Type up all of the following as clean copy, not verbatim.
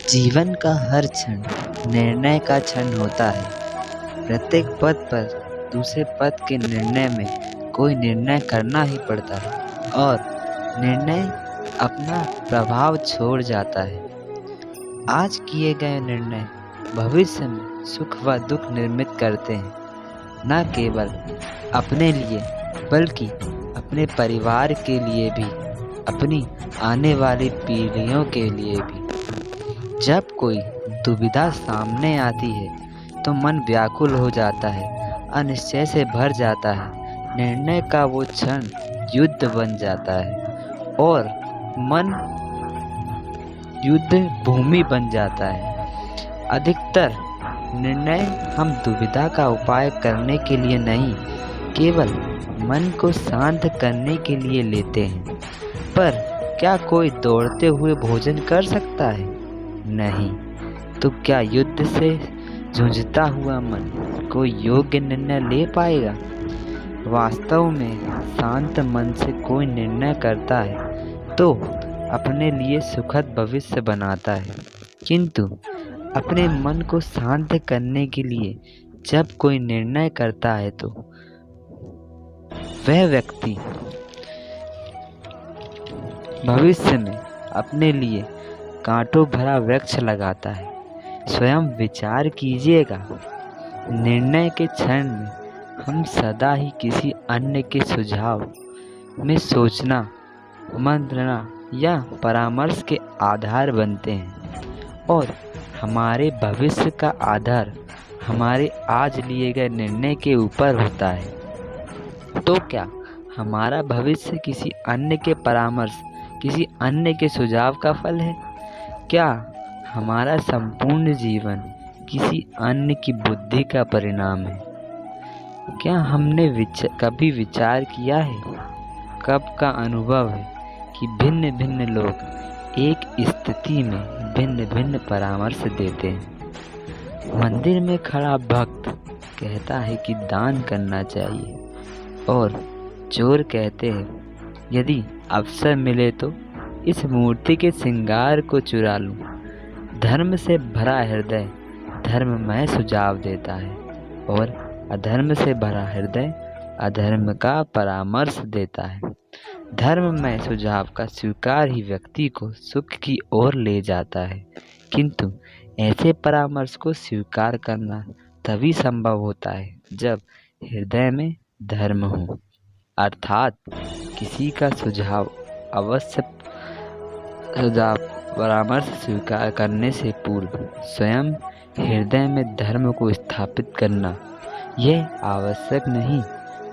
जीवन का हर क्षण निर्णय का क्षण होता है। प्रत्येक पद पर दूसरे पद के निर्णय में कोई निर्णय करना ही पड़ता है और निर्णय अपना प्रभाव छोड़ जाता है। आज किए गए निर्णय भविष्य में सुख व दुख निर्मित करते हैं, न केवल अपने लिए बल्कि अपने परिवार के लिए भी, अपनी आने वाली पीढ़ियों के लिए भी। जब कोई दुविधा सामने आती है तो मन व्याकुल हो जाता है, अनिश्चय से भर जाता है। निर्णय का वो क्षण युद्ध बन जाता है और मन युद्ध भूमि बन जाता है। अधिकतर निर्णय हम दुविधा का उपाय करने के लिए नहीं, केवल मन को शांत करने के लिए लेते हैं। पर क्या कोई दौड़ते हुए भोजन कर सकता है? नहीं। तो क्या युद्ध से जूझता हुआ मन कोई योग्य निर्णय ले पाएगा? वास्तव में शांत मन से कोई निर्णय करता है तो अपने लिए सुखद भविष्य बनाता है, किंतु अपने मन को शांत करने के लिए जब कोई निर्णय करता है तो वह व्यक्ति भविष्य में अपने लिए कांटों भरा वृक्ष लगाता है। स्वयं विचार कीजिएगा, निर्णय के क्षण में हम सदा ही किसी अन्य के सुझाव में सोचना, मंत्रना या परामर्श के आधार बनते हैं और हमारे भविष्य का आधार हमारे आज लिए गए निर्णय के ऊपर होता है। तो क्या हमारा भविष्य किसी अन्य के परामर्श, किसी अन्य के सुझाव का फल है? क्या हमारा संपूर्ण जीवन किसी अन्य की बुद्धि का परिणाम है? क्या हमने कभी विचार किया है, कब का अनुभव है कि भिन्न भिन्न लोग एक स्थिति में भिन्न भिन्न परामर्श देते हैं? मंदिर में खड़ा भक्त कहता है कि दान करना चाहिए और चोर कहते हैं यदि अवसर मिले तो इस मूर्ति के श्रृंगार को चुरा लूं। धर्म से भरा हृदय धर्ममय सुझाव देता है और अधर्म से भरा हृदय अधर्म का परामर्श देता है। धर्ममय सुझाव का स्वीकार ही व्यक्ति को सुख की ओर ले जाता है, किंतु ऐसे परामर्श को स्वीकार करना तभी संभव होता है जब हृदय में धर्म हो, अर्थात किसी का परामर्श स्वीकार करने से पूर्व स्वयं हृदय में धर्म को स्थापित करना यह आवश्यक नहीं।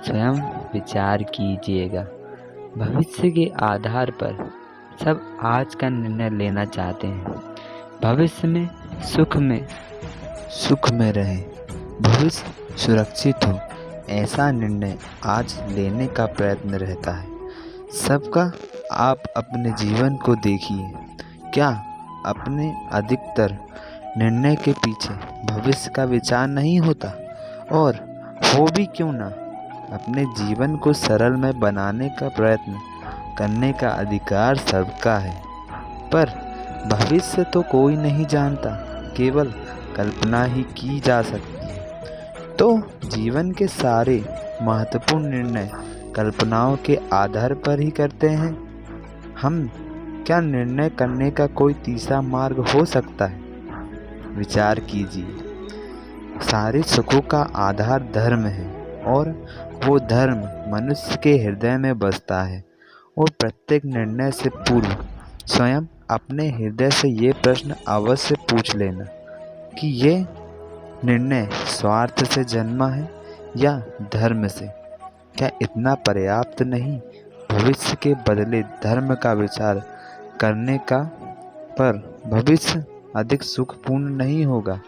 स्वयं विचार कीजिएगा। भविष्य के आधार पर सब आज का निर्णय लेना चाहते हैं। भविष्य में सुख में रहे, भविष्य सुरक्षित हो, ऐसा निर्णय आज लेने का प्रयत्न रहता है सबका। आप अपने जीवन को देखिए, क्या अपने अधिकतर निर्णय के पीछे भविष्य का विचार नहीं होता? और हो भी क्यों ना, अपने जीवन को सरल में बनाने का प्रयत्न करने का अधिकार सबका है। पर भविष्य तो कोई नहीं जानता, केवल कल्पना ही की जा सकती है। तो जीवन के सारे महत्वपूर्ण निर्णय कल्पनाओं के आधार पर ही करते हैं हम। क्या निर्णय करने का कोई तीसरा मार्ग हो सकता है? विचार कीजिए। सारे सुखों का आधार धर्म है और वो धर्म मनुष्य के हृदय में बसता है। और प्रत्येक निर्णय से पूर्व स्वयं अपने हृदय से ये प्रश्न अवश्य पूछ लेना कि ये निर्णय स्वार्थ से जन्मा है या धर्म से? क्या इतना पर्याप्त नहीं? भविष्य के बदले धर्म का विचार करने का पर भविष्य अधिक सुखपूर्ण नहीं होगा।